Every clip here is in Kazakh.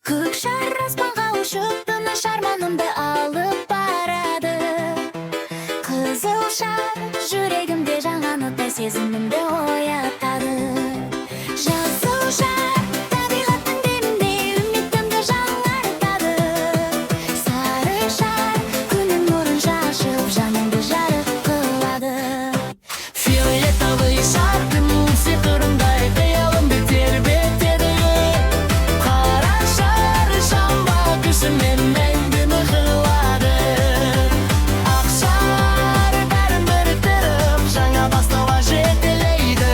Көк шар аспанға ұшып, тыныш арманымды алып барады. Қызыл шар жүрегімде жаңаныттай сезімімді оятады. Жасыл шар табиғаттың демінде үмітімді жаңартады. Сары шар күннің нұрын шашып, жанымды жарық қылады. Фиолетовый шар күннің сиқырындай қиялымды тербетеді. Қара шар шамға күшімен мәңгі нығылады. Ақ шар бәрін біріктіріп, жаңа бастауға жетелейді.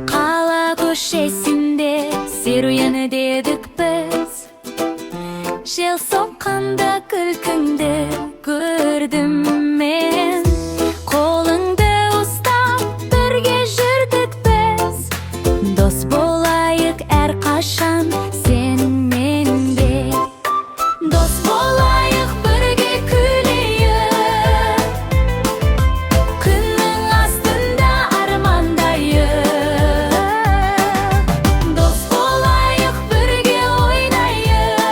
Қала көшесінде серуен едік біз. Жел соққанда күлкіңді көрдім мен. Қолыңды ұстап бірге жүрдік біз. Дос болайық әрқашан сен менде. Дос болайық бірге күлейік. Күннің астында армандайық. Дос болайық бірге ойнайық.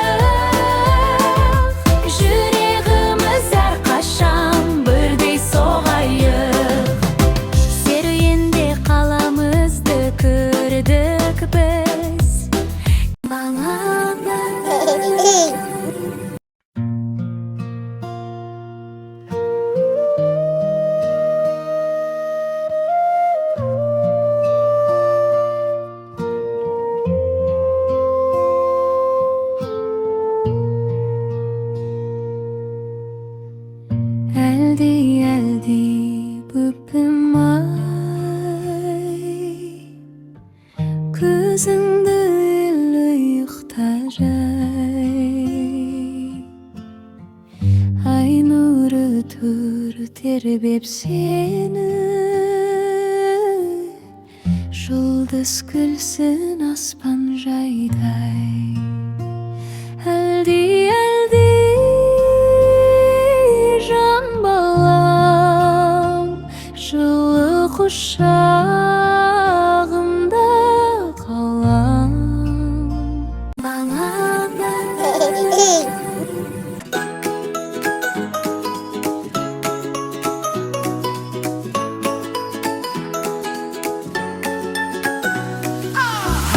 Жүрегіміз әрқашан бірдей соғайық. Серуенде қаламызды көрдік біз. Әлди бүпім ай, көзіңді ұйықта жай. Ай нұры тұр тербеп сені, жұлдыз күлсін аспан жайдай. Әлди жан балам, жылы құшағымда қалам.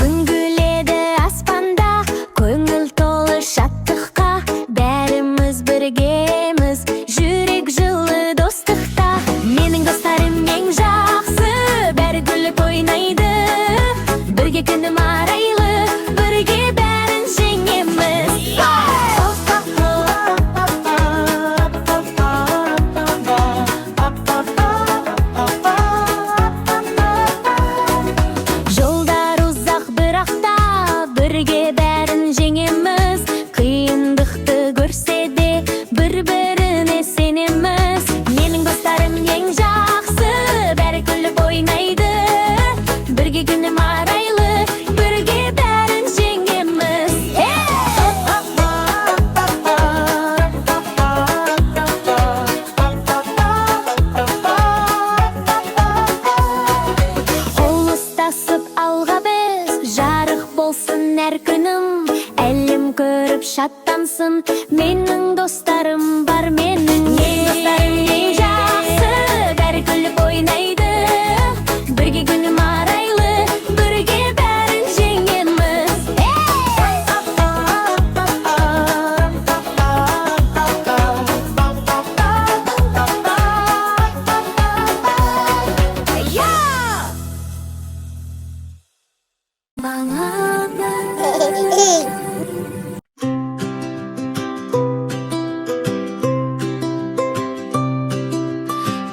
Күн күледі аспанда, көңіл толы шаттыққа. Бәріміз біргеміз, жүрек жылы достықта. Менің достарым ең жақсы, бәрі күліп ойнайды. Бірге күнім арайлы, бірге бәрін жеңеміз. Жолдар ұзақ бірақта, бірге бәрін жеңеміз. Қиындықты көрсе де бір-біріне сенеміз. Менің достарым ең жақсы, бәрі күліп ойнайды. Бірге күнім арайлы, бірге бәрін жеңеміз. Қол ұстасып алға біз, жарық болсын әр күнім. Әлем көріп шаттансын, менің достарым бар менің. Достарым ең жақсы, бәрі күліп ойнайды. Бірге күнім арайлы, бірге бәрін жеңеміз.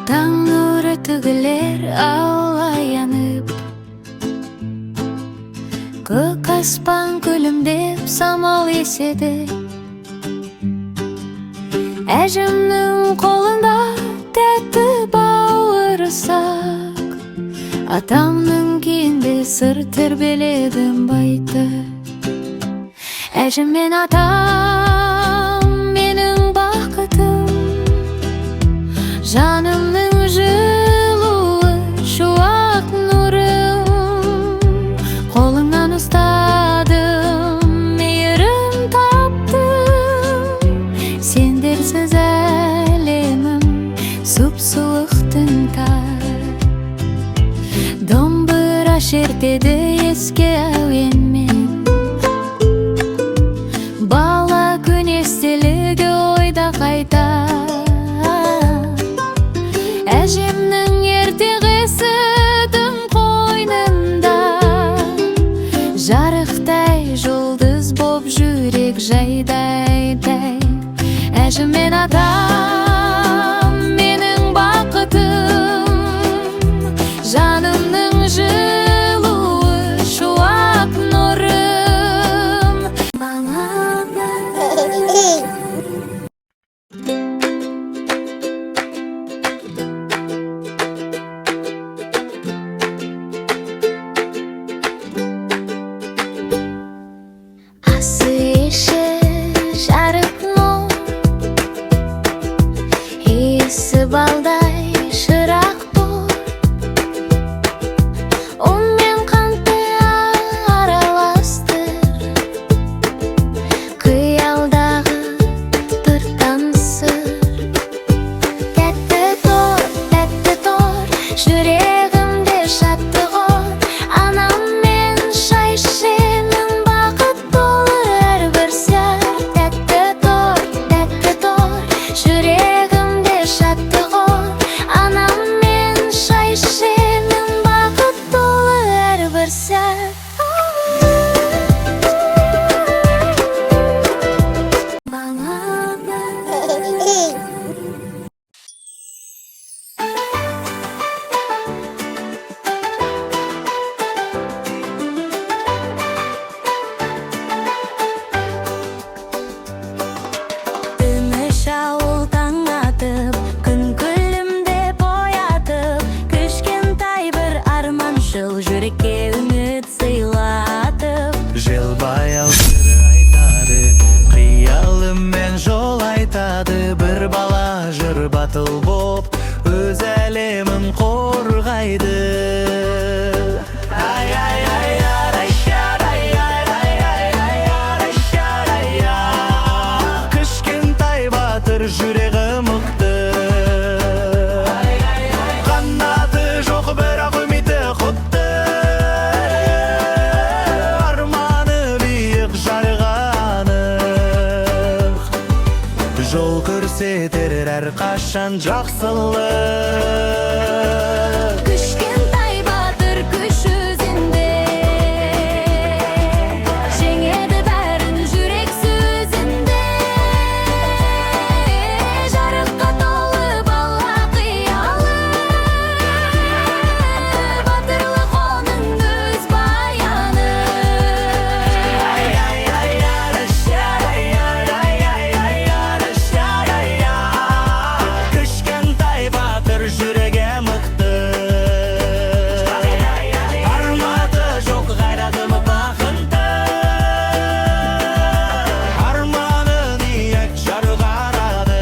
Таң нұры төгілер ауа янып, көк аспан күлімдеп самал еседі. Әжімнің қолында тәтті бауырсақ, атамның сыр тербеледім байты. Әжім мен атам менің бақытым, жанымның жылуы, шуақ нұрым. Қолыңнан ұстадым, мейірім таптым. Сендерсіз әлемім сұп-суықтың тар. Домбыра шертеді еске әуенмен, бала күн естелігі ойда қайта. Әжемнің ертегісі дым қойнында, жарықтай жұлдыз боп жүрек жайдай-дай. Әжім мен атам менің бақытым, жанымның жылуы, шуақ нұрым. Асы еші жарық нұр, иісі балдай шырақ бұр. Ұн мен қантты араластыр, қиялдағы тыртан сыр. Тәтті тор, жүрегімде шаттық ор. Анам мен шай ішемін, бақыт толы әрбір сәт. Тәтті тор, жүрегімде шаттық ор. Анам мен шай ішемін, бақыт толы әрбір сәт. Тыныш ауыл таң атып, күн күлімдеп оятып, кішкентай бір арманшыл жүрекке үміт сыйлатып. Жел баяу сыр айтады, қиялыммен жол айтады. Бір бала жыр батыл боп, өз әлемін қорғайды. Кішкентай батыр жүрегі мықты, қанаты жоқ бірақ үміті құтты. Арманы биік жарығы анық, жол көрсетер әрқашан жақсылық. Кішкентай батыр күш өзінде, жеңеді бәрін жүрек сөзінде. Жарыққа толы бала қиялы, батырлық оның өз баяны. Кішкентай батыр жүрегі мықты, арматы жоқ қайратым бақытты. Арманы биік жарық арады.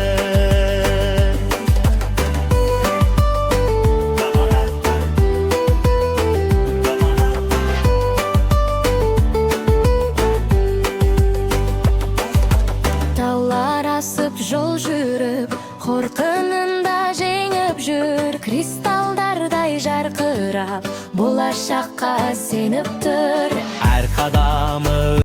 Таулар асып жол жүріп, қорқынында жеңіп жүр. Кристалдардай жарқырап, болашаққа сеніп тұр. Әр қадамы